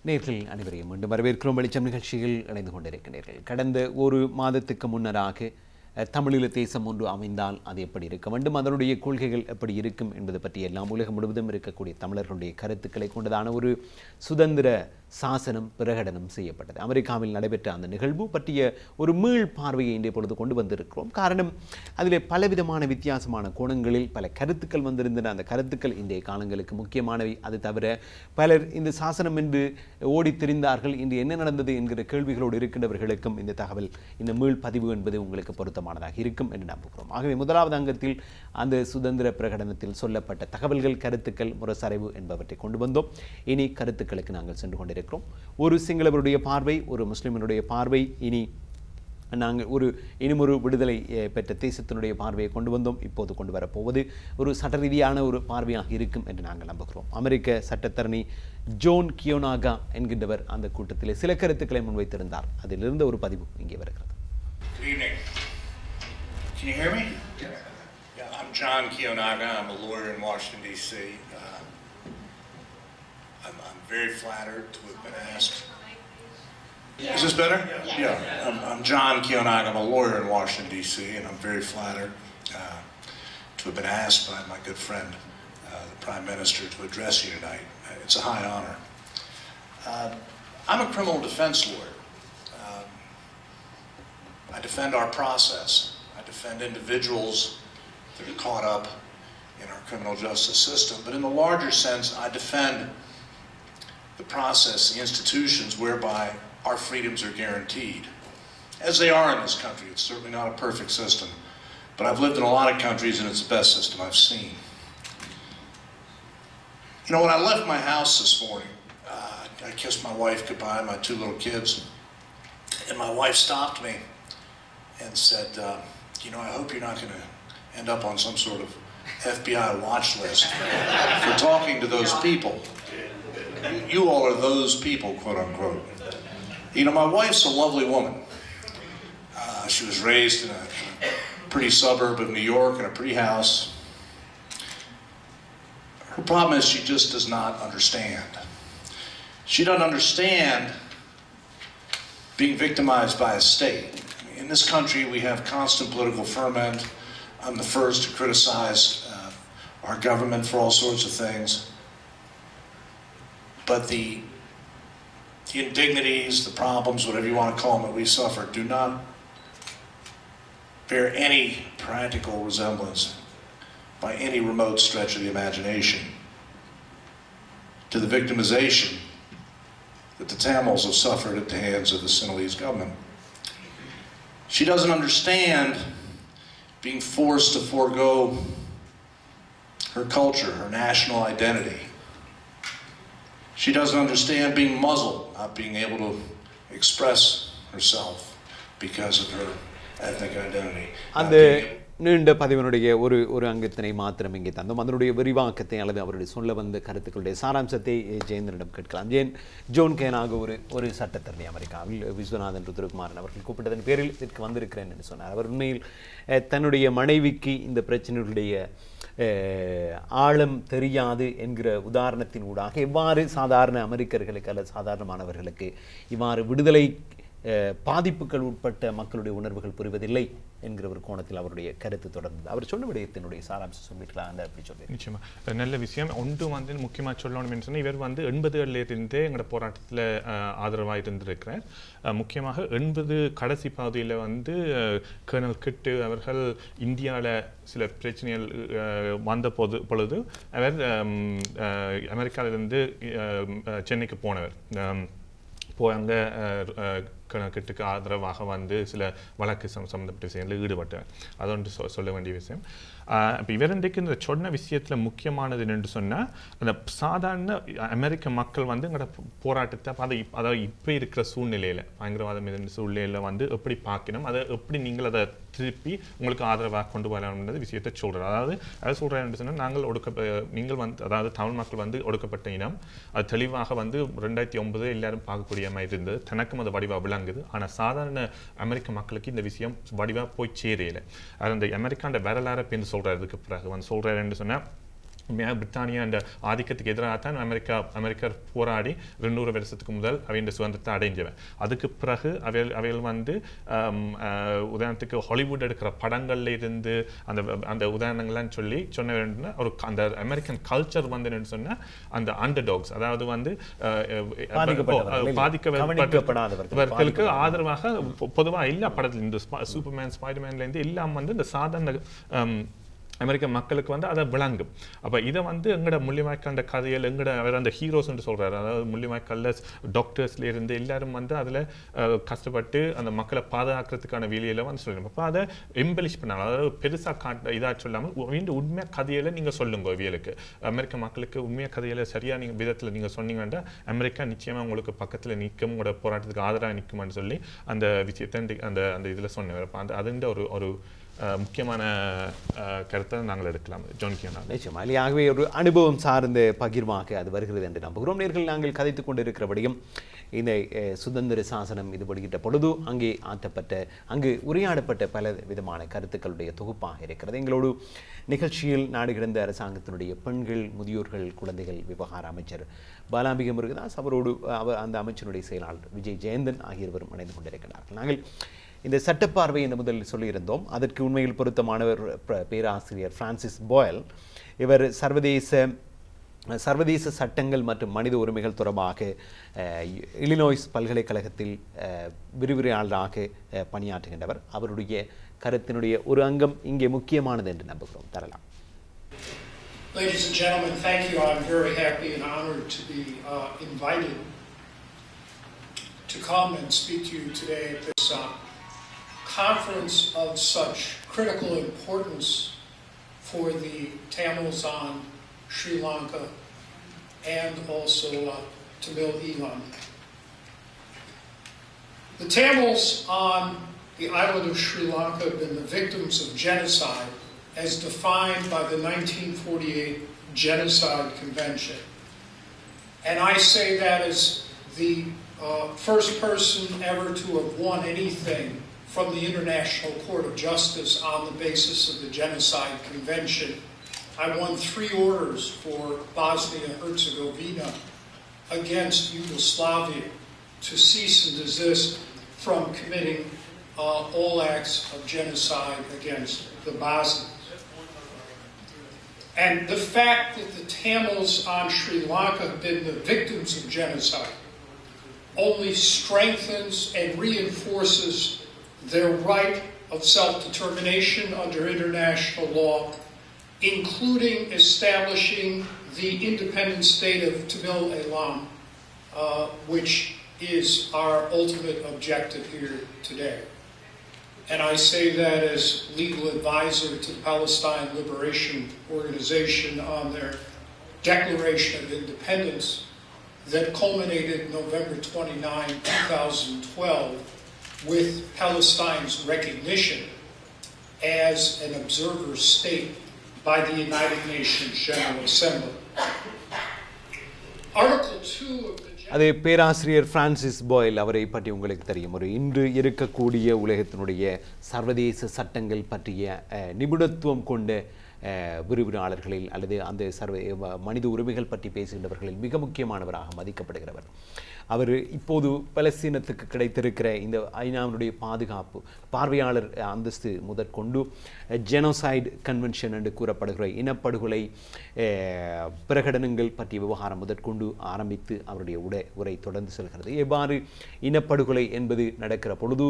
நேர்கள் அனைவரையும் மீண்டும் வரவேற்கிறோம். வெளிச்சம் நிகழ்ச்சியில் இணைந்து கொண்டிருக்கிறீர்கள். கடந்த ஒரு மாதத்துக்கு முன்னராக தமிழீழ தேசம் ஒன்று அமைந்தால் அது எப்படி இருக்க வேண்டும், அதனுடைய கொள்கைகள் எப்படி இருக்கும் என்பது பற்றி எல்லாம் உலகம் முழுவதும் இருக்கக்கூடிய தமிழர்களுடைய கருத்துக்களை கொண்டதான ஒரு சுதந்திர சாசனம் பிரகடனம் செய்யப்பட்டது. அமெரிக்காவில் நடைபெற்ற அந்த நிகழ்வு பற்றிய ஒரு மீள் பார்வையை இன்றைய பொழுது கொண்டு வந்திருக்கிறோம். காரணம், அதில் பலவிதமான வித்தியாசமான கோணங்களில் பல கருத்துக்கள் வந்திருந்தன. அந்த கருத்துக்கள் இன்றைய காலங்களுக்கு முக்கியமானவை. அது தவிர பலர் இந்த சாசனம் என்று ஓடித் திரிந்தார்கள், இன்று என்ன நடந்தது என்கிற கேள்விகளோடு இருக்கின்றவர்களுக்கும் இந்த தகவல், இந்த மீள் பதிவு என்பது உங்களுக்கு பொருத்தமானதாக இருக்கும் என்று நம்புகிறோம். ஆகவே முதலாவது அங்கத்தில் அந்த சுதந்திர பிரகடனத்தில் சொல்லப்பட்ட தகவல்கள், கருத்துக்கள், முரசறைவு என்பவற்றை கொண்டு வந்தோம். இனி கருத்துக்களுக்கு நாங்கள் சென்று கொண்டிருக்கிறோம். ஒரு சிங்களவருடைய பார்வை, ஒரு முஸ்லிமினுடைய பார்வை, இனி நாங்கள் இனிமொரு விடுதலை பெற்ற தேசத்தினுடைய பார்வையை கொண்டு வந்தோம். இப்போது கொண்டு வரப்போவது ஒரு சட்ட ரீதியான ஒரு பார்வையாக இருக்கும் என்று நாங்கள் நம்புகிறோம். அமெரிக்க சட்டத்தரணி ஜோன் கியோனாகா என்கின்றவர் அந்த கூட்டத்தில் சில கருத்துக்களை முன்வைத்திருந்தார். அதிலிருந்து ஒரு பதிவு இங்கே வருகிறது. Good evening. Can you hear me? Yeah, I'm John Kiyonaga. I'm a lawyer in Washington, D.C. I'm very flattered to have been asked. Is this better? Yeah. I'm John Kiyonaga. I'm a lawyer in Washington, D.C., and I'm very flattered to have been asked by my good friend, the Prime Minister, to address you tonight. It's a high honor. I'm a criminal defense lawyer. I defend our process. I defend individuals that are caught up in our criminal justice system. But in the larger sense, I defend the process, the institutions whereby our freedoms are guaranteed, as they are in this country. It's certainly not a perfect system, but I've lived in a lot of countries and it's the best system I've seen. You know, when I left my house this morning, I kissed my wife goodbye, my two little kids, and my wife stopped me and said, you know, I hope you're not going to end up on some sort of FBI watch list for talking to those people. You all are those people, quote unquote. You know, my wife's a lovely woman. She was raised in a pretty suburb of New York in a pretty house. Her problem is she just does not understand. She doesn't understand being victimized by a state. In this country, we have constant political ferment. I'm the first to criticize our government for all sorts of things. But the indignities, the problems, whatever you want to call them, that we suffer do not bear any practical resemblance by any remote stretch of the imagination to the victimization that the Tamils have suffered at the hands of the Sinhalese government. She doesn't understand being forced to forego her culture, her national identity. She doesn't understand being muzzled, not being able to express herself because of her ethnic identity. அந்த நீண்ட பதிவினுடைய ஒரு அங்கத்தினை மாத்திரம் இங்கே தந்தோம். அதனுடைய விரிவாக்கத்தை அல்லது அவருடைய சொல்ல வந்த கருத்துக்களுடைய சாராம்சத்தை ஜெயந்திரனிடம் கேட்கலாம். ஜோன் கேனாக ஒரு சட்டத்தரணி அமெரிக்காவில் விஸ்வநாதன் ருத்ரகுமாரன் அவர்கள் கூப்பிட்டதன் பேரில் இதற்கு வந்திருக்கிறேன் என்று சொன்னார். அவர் உண்மையில் தன்னுடைய மனைவிக்கு இந்த பிரச்சனைகளுடைய ஆழம் தெரியாது என்கிற உதாரணத்தின் ஊடாக எவ்வாறு சாதாரண அமெரிக்கர்களுக்கு அல்லது சாதாரணமானவர்களுக்கு இவ்வாறு விடுதலை பாதிப்புகள் உட்பட்ட மக்களுடைய உணர்வுகள் புரிவதில்லை என்கிற ஒரு கோணத்தில் அவருடைய கருத்து தொடர்ந்தது. அவர் சொன்ன விடயத்தினுடைய சாராம்சம் சொல்லிக்கலாம். அப்படி சொல்லி நிச்சயமா நல்ல விஷயம் ஒன்று வந்து முக்கியமாக சொல்லணும்னு சொன்னால், இவர் வந்து 80களிலிருந்தே எங்களோட போராட்டத்தில் ஆதரவாக இருந்திருக்கிறார். முக்கியமாக 80 கடைசி பகுதியில் வந்து கர்னல் கிட்டு அவர்கள் இந்தியாவில் சில பிரச்சனைகள் வந்த பொழுது அவர் அமெரிக்காவிலிருந்து சென்னைக்கு போனவர். போய் அங்கே கிட்டுக்கு ஆதரவாக வந்து சில வழக்கு சம்மந்தப்பட்ட விஷயங்களில் ஈடுபட்டார். அது ஒன்று சொல்ல வேண்டிய விஷயம். இப்போ இவருண்டைக்கு இந்த சொன்ன விஷயத்தில் முக்கியமானது என்று சொன்னால், அந்த சாதாரண அமெரிக்க மக்கள் வந்து எங்களோட போராட்டத்தை அதாவது இப்போ இருக்கிற சூழ்நிலையில், பயங்கரவாதம் இருந்த சூழ்நிலையில் வந்து எப்படி பார்க்கணும், அதை எப்படி நீங்கள் அதை திருப்பி உங்களுக்கு ஆதரவாக கொண்டு வரணும்ன்றது விஷயத்தை சொல்கிறார். அதாவது சொல்கிறார் என்று சொன்னால், நீங்கள் வந்து அதாவது தமிழ் மக்கள் வந்து ஒடுக்கப்பட்ட இனம், அது தெளிவாக வந்து 2009 எல்லாரும் பார்க்கக்கூடிய மாதிரி இருந்தது. தனக்கும் அது வடிவாக விளங்குது. ஆனால் சாதாரண அமெரிக்க மக்களுக்கு இந்த விஷயம் வடிவாக போய் சேரையில. அது அந்த அமெரிக்காண்ட வரலாறு என்று சொல்கிறார். இதுக்கு பிறகு வந்து சொல்கிறார் என்று சொன்னால், பிரித்தானியா அந்த ஆதிக்கத்துக்கு எதிராக தான் அமெரிக்கா போராடி 200 வருஷத்துக்கு முதல் அவையின் சுதந்திரத்தை அடைஞ்சவன். அதுக்கு பிறகு அவைகள் வந்து உதாரணத்துக்கு ஹாலிவுட் எடுக்கிற படங்கள்ல இருந்து அந்த உதாரணங்கள்லாம் சொன்ன வேண்டும்னா ஒரு அந்த அமெரிக்கன் கல்ச்சர் வந்து என்னன்னு சொன்னா அந்த அண்டர்டாக்ஸ், அதாவது வந்து பாதிக்கப்பட்டவர்களுக்கு ஆதரவாக பொதுவாக எல்லா படத்துல இந்த சூப்பர்மேன் ஸ்பைடர்மேன்ல இருந்து எல்லாம் வந்து இந்த சாதாரண அமெரிக்க மக்களுக்கு வந்து அதை விளங்கும். அப்போ இதை வந்து எங்களோட முள்ளிவாய்க்கால் கதையில் அவர் அந்த ஹீரோஸ்ன்னு சொல்கிறாரு, அதாவது முள்ளிவாய்க்கால்ல டாக்டர்ஸ்ல இருந்து எல்லாரும் வந்து அதில் கஷ்டப்பட்டு அந்த மக்களை பாதுகாக்கிறதுக்கான வேலையில வந்து சொல்லணும். அப்போ அதை எம்பலிஷ் பண்ணாங்க, அதாவது பெருசாக இதாக சொல்லாமல் உண்மையாக கதையில நீங்கள் சொல்லுங்க. இவியலுக்கு அமெரிக்க மக்களுக்கு உண்மையாக கதையில சரியான விதத்தில் நீங்கள் சொன்னீங்கன்னா அமெரிக்கா நிச்சயமாக உங்களுக்கு பக்கத்தில் நிற்கும், உங்களோட போராட்டத்துக்கு ஆதரவாக நிற்கும்னு சொல்லி அந்த விஷயத்தை அந்த இதில் சொன்னவர். அப்போ அதுன்ற ஒரு முக்கியமான கருத்தை நாங்கள் எடுக்கலாம். ஜான் கியானா நிச்சயமாக ஆகவே ஒரு அனுபவம் சார்ந்த பகிர்வாக அது வருகிறது என்று நம்புகிறோம். நேர்கள் நாங்கள் கதைத்துக் கொண்டிருக்கிறபடியும் இந்த சுதந்திர சாசனம் இது வெளியிட்ட பொழுது அங்கு உரையாடப்பட்ட பல விதமான கருத்துக்களுடைய தொகுப்பாக இருக்கிறது. எங்களோடு நிகழ்ச்சியில் நாடு கிடந்த அரசாங்கத்தினுடைய பெண்கள், முதியோர்கள், குழந்தைகள் விவகார அமைச்சர் பாலாம்பிகை முருகதாஸ், அவரோடு அந்த அமைச்சருடைய செயலாளர் விஜய் ஜெயந்தன் ஆகியோரும் இணைந்து கொண்டிருக்கிறார்கள். நாங்கள் இந்த சட்டப்பார்வை என்று முதலில் சொல்லியிருந்தோம். அதற்கு உண்மையில் பொருத்தமானவர் பேராசிரியர் பிரான்சிஸ் பாயில். இவர் சர்வதேச சட்டங்கள் மற்றும் மனித உரிமைகள் தொடர்பாக இல்லினாய்ஸ் பல்கலைக்கழகத்தில் விரிவுரையாளராக பணியாற்றுகின்றவர். அவருடைய கருத்தினுடைய ஒரு அங்கம் இங்கே முக்கியமானது என்று நம்புகிறோம். தரலாம். Ladies and gentlemen, thank you. I'm very happy and honored to be invited to come and speak to you today at this conference of such critical importance for the Tamils on Sri Lanka and also Tamil Eelam. The Tamils on the island of Sri Lanka have been the victims of genocide as defined by the 1948 Genocide Convention. And I say that as the first person ever to have won anything from the International Court of Justice on the basis of the Genocide Convention. I won 3 orders for Bosnia-Herzegovina against Yugoslavia to cease and desist from committing all acts of genocide against the Bosnians. And the fact that the Tamils on Sri Lanka have been the victims of genocide only strengthens and reinforces their right of self-determination under international law, including establishing the independent state of Tamil Eelam, which is our ultimate objective here today. And I say that as legal advisor to the Palestine Liberation Organization on their Declaration of Independence that culminated November 29, 2012, with Palestine's recognition as an observer state by the United Nations General Assembly. Article 2 of the அது பேராசிரியர் Francis boil. அவரை பற்றி உங்களுக்கு தெரியும். ஒரு இன்று இருக்கக்கூடிய உலகத்தினுடைய சர்வதேச சட்டங்கள் பற்றிய நிபுணத்துவம் கொண்ட விரிவுரையாளர்களில் அல்லது அந்த மனித உரிமைகள் பற்றி பேசுகின்றவர்களில் மிக முக்கியமானவராக மதிக்கப்படுகிறவர். அவர் இப்போது பலஸ்தீனத்துக்கு கிடைத்திருக்கிற இந்த ஐநாவினுடைய பாதுகாப்பு பார்வையாளர் அந்தஸ்து முதற்கொண்டு ஜெனோசைடு கன்வென்ஷன் என்று கூறப்படுகிற இனப்படுகொலை பிரகடனங்கள் பற்றிய விவகாரம் முதற்கொண்டு ஆரம்பித்து அவருடைய உரை தொடர்ந்து செல்கிறது. எவ்வாறு இனப்படுகொலை என்பது நடக்கிற பொழுது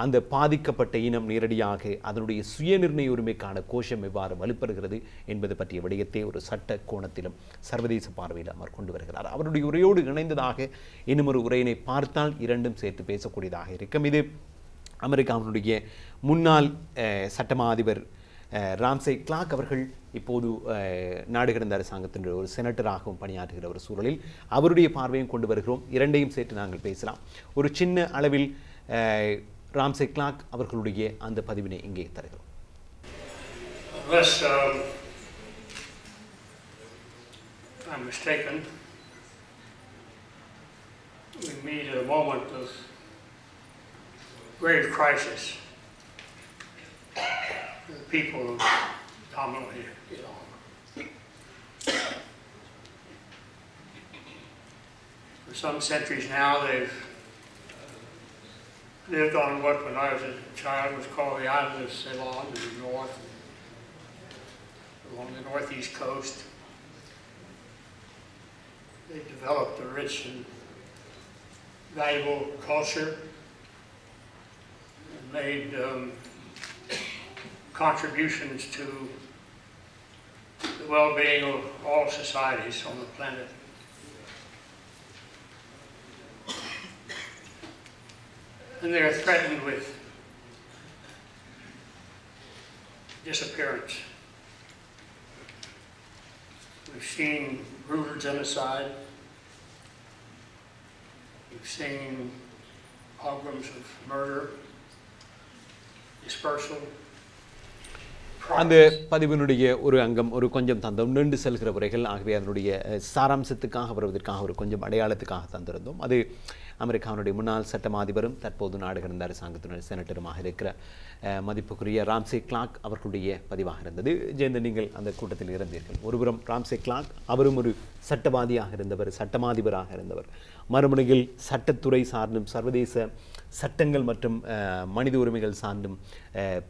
அந்த பாதிக்கப்பட்ட இனம் நேரடியாக அதனுடைய சுயநிர்ணய உரிமைக்கான கோஷம் எவ்வாறு வலுப்பெறுகிறது என்பது பற்றிய விடயத்தை ஒரு சட்ட கோணத்திலும் சர்வதேச பார்வையில் அவர் கொண்டு வருகிறார். அவருடைய உரையோடு இணைந்ததாக இன்னும் ஒரு உரையினை பார்த்தால் இரண்டும் சேர்த்து பேசக்கூடியதாக இருக்கும். இது அமெரிக்காவினுடைய முன்னாள் சட்டமா அதிபர் ராம்சே கிளார்க் அவர்கள் இப்போது நாடு கடந்த அரசாங்கத்தின் ஒரு செனட்டராகவும் பணியாற்றுகிற ஒரு சூழலில் அவருடைய பார்வையும் கொண்டு வருகிறோம். இரண்டையும் சேர்த்து நாங்கள் பேசலாம். ஒரு சின்ன அளவில் ராம்சே கிளார்க் அவர்களுடைய அந்த பதிவினை இங்கே தருகிறோம். Unless I'm mistaken, we meet at a moment of grave crisis for the people of Tamil Eelam. For some centuries now, they've lived on what, when I was a child, was called the island of Ceylon in the north, along the northeast coast. They developed a rich and valuable culture and made contributions to the well-being of all societies on the planet. And they are threatened with disappearance. We've seen brutal genocide. We've seen pogroms of murder, dispersal. அந்த பதிவினுடைய ஒரு அங்கம் ஒரு கொஞ்சம் தந்தோம் நீண்டு செல்கிற உரைகள் ஆகவே அதனுடைய சாராம்சத்துக்காக வருவதற்காக ஒரு கொஞ்சம் அடையாளத்துக்காக தந்திருந்தோம். அது அமெரிக்காவுடைய முன்னாள் சட்டமா அதிபரும் தற்போது நாடு கடந்த அரசாங்கத்தினுடைய செனட்டருமாக இருக்கிற மதிப்புக்குரிய ராம்சே கிளார்க் அவர்களுடைய பதிவாக இருந்தது. ஜெயந்தன், நீங்கள் அந்த கூட்டத்தில் இருந்தீர்கள். ஒருபுறம் ராம்சே கிளார்க், அவரும் ஒரு சட்டவாதியாக இருந்தவர், சட்டமாதிபராக இருந்தவர். மறுமுனையில் சட்டத்துறை சார்ந்தும் சர்வதேச சட்டங்கள் மற்றும் மனித உரிமைகள் சார்ந்தும்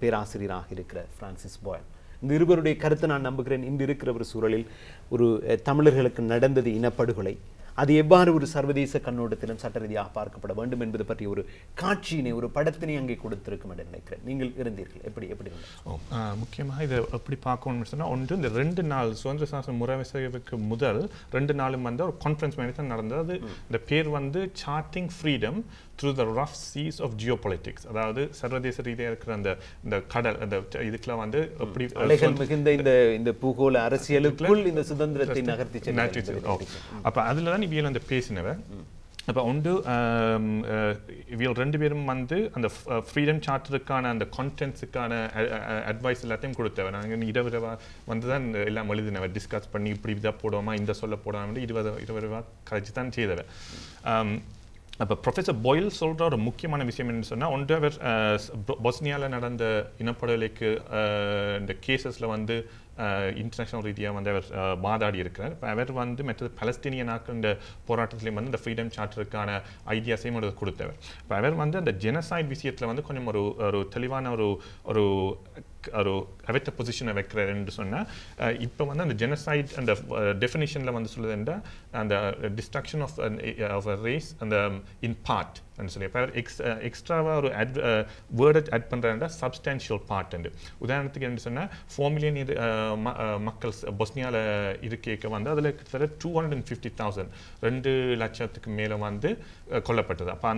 பேராசிரியராக இருக்கிற பிரான்சிஸ் பாயில். இந்த இருவருடைய கருத்தை நான் நம்புகிறேன். இன்று இருக்கிற ஒரு சூழலில் ஒரு தமிழர்களுக்கு நடந்தது இனப்படுகொலை, அது எவ்வாறு ஒரு சர்வதேச கண்ணோட்டத்திலும் சட்ட ரீதியாக பார்க்கப்பட வேண்டும் என்பது பற்றி ஒரு காட்சியினை, ஒரு படத்தினை அங்கே கொடுத்திருக்கும் என்று நினைக்கிறேன். நீங்கள் இருந்தீர்கள். எப்படி முக்கியமாக இதை எப்படி பார்க்கணும்னு சொன்னால், ஒன்று இந்த 2 நாள் சுதந்திர சாசன முறைவசைக்கு முதல் 2 நாளும் வந்து ஒரு கான்ஃபரன்ஸ் மாதிரி தான் நடந்தது. அது இந்த பேர் வந்து charting freedom through the rough seas of geopolitics. அதாவது சர்வதேச ரீதியாக இருக்கிற அந்த கடல், அந்த இதுக்கெல்லாம் வந்து எப்படி மிகுந்த இந்த பூகோள அரசியலுக்குள் இந்த சுதந்திரத்தை நகர்த்தி. அப்போ அதில் தான் இவியல் அந்த பேசினவர். அப்போ ஒன்று இவியல் 2 பேரும் வந்து அந்த ஃப்ரீடம் சார்ட்டருக்கான அந்த கான்டென்ட்ஸுக்கான அட்வைஸ் எல்லாத்தையும் கொடுத்தவர். நாங்கள் இரவு வந்து தான் எல்லாம் எழுதினவர், டிஸ்கஸ் பண்ணி இப்படி இதாக போடுவோமா, இந்த சொல்ல போடாமல் 20 கழிச்சு தான் செய்தவர். அப்போ ப்ரொஃபஸர் பாயில் சொல்கிற ஒரு முக்கியமான விஷயம் என்னன்னு சொன்னால், ஒன்று அவர் பொஸ்னியாவில் நடந்த இனப்படுகொலைக்கு இந்த கேசஸில் வந்து இன்டர்நேஷனல் ரீதியாக வந்து அவர் வாதாடி இருக்கிறார். இப்போ அவர் வந்து மற்றது பலஸ்தீனியனாக்கு இந்த போராட்டத்திலையும் வந்து இந்த ஃப்ரீடம் சார்ட்டருக்கான ஐடியாஸையும் கொடுத்தவர். இப்போ அவர் வந்து அந்த ஜெனசைட் விஷயத்தில் வந்து கொஞ்சம் ஒரு தெளிவான ஒரு அவற்ற பொசிஷனை வைக்கிறார் என்று சொன்னால், இப்போ வந்து அந்த ஜெனசைட் அந்த டெஃபினிஷனில் வந்து சொல்லுதுன்னா அந்த டிஸ்ட்ரக்ஷன் ஆஃப் அ ரேஸ் அந்த இன் பார்ட் சொல்லி இப்போ எக்ஸ்ட்ராவாக ஒரு வேர்டை ஆட் பண்ணுறாருன்னா சப்ஸ்டான்ஷியல் பார்ட். உதாரணத்துக்கு என்ன சொன்னால் 4 மில்லியன் மக்கள் பொஸ்னியாவில் இருக்க வந்து அதில் கிட்டத்தட்ட 250,000 2 லட்சத்துக்கு மேலே வந்து கொல்லப்பட்டது. அப்போ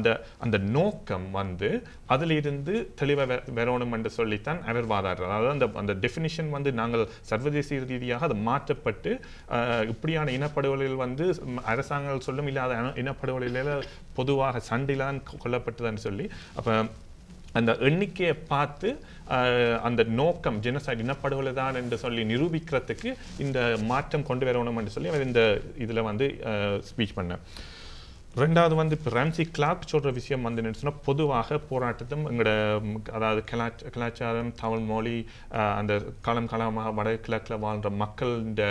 அந்த நோக்கம் வந்து அதிலிருந்து தெளிவாக வரணும் என்று சொல்லித்தான் அவர் வாதாடுறார். அதாவது அந்த டெஃபினிஷன் வந்து நாங்கள் சர்வதேச ரீதியாக அது மாற்றப்பட்டு இப்படியான இனப்படுகொலைகள் வந்து அரசாங்கங்கள் சொல்லும் இல்லாத இனப்படுகொலையில் பொதுவாக சண்டையில் தான் கொல்லப்பட்டதுன்னு சொல்லி, அப்போ அந்த எண்ணிக்கையை பார்த்து அந்த நோக்கம் ஜெனசைட் இனப்படுகொலை தான் என்று சொல்லி நிரூபிக்கிறதுக்கு இந்த மாற்றம் கொண்டு வரணும் என்று சொல்லி அவர் இந்த இதில் வந்து ஸ்பீச் பண்ணேன். ரெண்டாவது வந்து இப்போ ராம்சி கிளார்க் சொல்கிற விஷயம் வந்து என்னன்னு சொன்னால், பொதுவாக போராட்டத்தும் எங்களோட அதாவது கலாச்சாரம், தமிழ் மொழி, அந்த காலமாக வடகிழக்கில் வாழ்கிற மக்களோட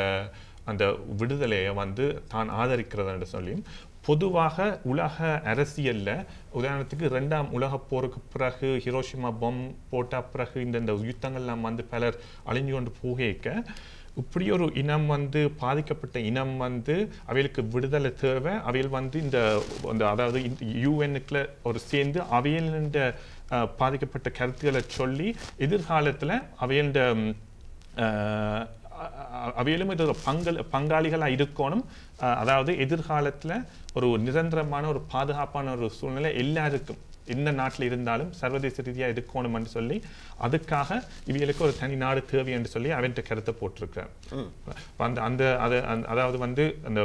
அந்த விடுதலையை வந்து தான் ஆதரிக்கிறது என்று சொல்லியும், பொதுவாக உலக அரசியலில் உதாரணத்துக்கு 2ஆம் உலகப் போருக்கு பிறகு ஹிரோஷிமா பாம் போட்ட பிறகு இந்த யுத்தங்கள்லாம் வந்து பலர் அழிஞ்சு கொண்டு போக இப்படி ஒரு இனம் வந்து பாதிக்கப்பட்ட இனம் வந்து அவைகளுக்கு விடுதலை தேவை. அவைகள் வந்து இந்த அதாவது யூஎன்னுக்குள்ள ஒரு சேர்ந்து அவையில பாதிக்கப்பட்ட கருத்துக்களை சொல்லி எதிர்காலத்தில் அவையிலும் இது பங்காளிகளாக இருக்கணும். அதாவது எதிர்காலத்தில் ஒரு நிரந்தரமான ஒரு பாதுகாப்பான ஒரு சூழ்நிலை எல்லாருக்கும் எந்த நாட்டில் இருந்தாலும் சர்வதேச ரீதியாக இருக்கணும் என்று சொல்லி, அதுக்காக இவர்களுக்கு ஒரு தனி நாடு தேவை என்று சொல்லி அவன்கிட்ட கருத்தை போட்டிருக்கிறார். அதாவது வந்து அந்த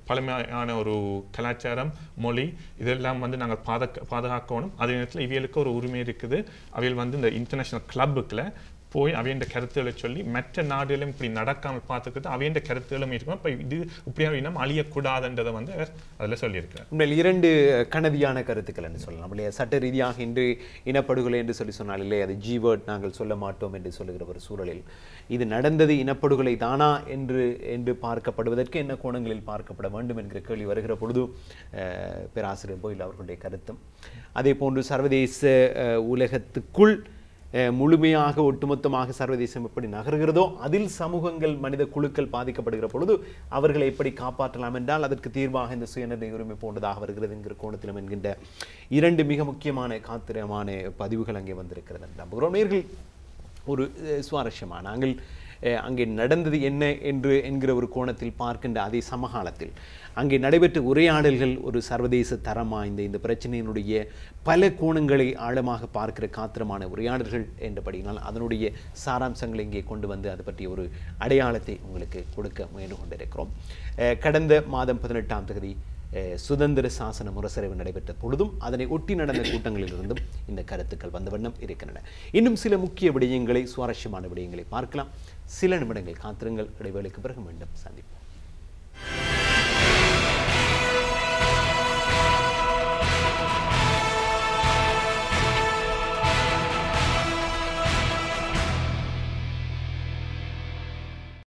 பழமையான ஒரு கலாச்சாரம், மொழி இதெல்லாம் வந்து நாங்கள் பாதுகாக்கணும். அதே நேரத்தில் இவர்களுக்கு ஒரு உரிமை இருக்குது. அவைகள் வந்து இந்த இன்டர்நேஷனல் கிளப்புக்குள்ள போய் அவையின் கருத்துக்களை சொல்லி மற்ற நாடுகளும் இப்படி நடக்காமல் பார்த்துக்கிட்டு அவையின் கருத்துக்களும் இருக்கும். இப்போ இது இப்படியான இனம் அழியக்கூடாதுன்றதை வந்து அதில் சொல்லியிருக்கார். உண்மையில் 2 கனதியான கருத்துக்கள் என்று சொல்லலாம் இல்லையா? சட்ட ரீதியாக இன்று இனப்படுகொலை என்று சொன்னால் இல்லை, அது ஜீவர்ட் நாங்கள் சொல்ல மாட்டோம் என்று சொல்லுகிற ஒரு சூழலில் இது நடந்தது இனப்படுகொலை தானா என்று பார்க்கப்படுவதற்கு என்ன கோணங்களில் பார்க்கப்பட வேண்டும் என்கிற கேள்வி வருகிற பொழுது பேராசிரியர் போயில் அவர்களுடைய கருத்தும் அதே போன்று சர்வதேச உலகத்துக்குள் முழுமையாக ஒட்டுமொத்தமாக சர்வதேசம் எப்படி நகர்கிறதோ அதில் சமூகங்கள் மனித குழுக்கள் பாதிக்கப்படுகிற பொழுது அவர்களை எப்படி காப்பாற்றலாம் என்றால் அதற்கு தீர்வாக இந்த சுயநிர்ணய உரிமை போன்றதாக வருகிறது என்கிற கோணத்திலும் என்கின்ற 2 மிக முக்கியமான காத்திரமான பதிவுகள் அங்கே வந்திருக்கிறது. நம்புகிறோம் ஒரு சுவாரஸ்யமாக நாங்கள் அங்கே நடந்தது என்ன என்கிற ஒரு கோணத்தில் பார்க்கின்ற அதே சமகாலத்தில் அங்கே நடைபெற்ற உரையாடல்கள் ஒரு சர்வதேச தரம் வாய்ந்த இந்த பிரச்சனையினுடைய பல கோணங்களை ஆழமாக பார்க்கிற காத்திரமான உரையாடல்கள் என்றபடினால் அதனுடைய சாராம்சங்களை இங்கே கொண்டு வந்து அது பற்றிய ஒரு அடையாளத்தை உங்களுக்கு கொடுக்க முயன்று கொண்டிருக்கிறோம். கடந்த மாதம் 18ஆம் தேதி சுதந்திர சாசன முரசறைவு நடைபெற்ற பொழுதும் அதனை ஒட்டி நடந்த கூட்டங்களிலிருந்தும் இந்த கருத்துக்கள் வந்த வண்ணம் இருக்கின்றன. இன்னும் சில முக்கிய விடயங்களை, சுவாரஸ்யமான விடயங்களை பார்க்கலாம். சில நிமிடங்கள் காத்திருங்கள். இடைவேளைக்கு பிறகு மீண்டும் சந்திப்போம்.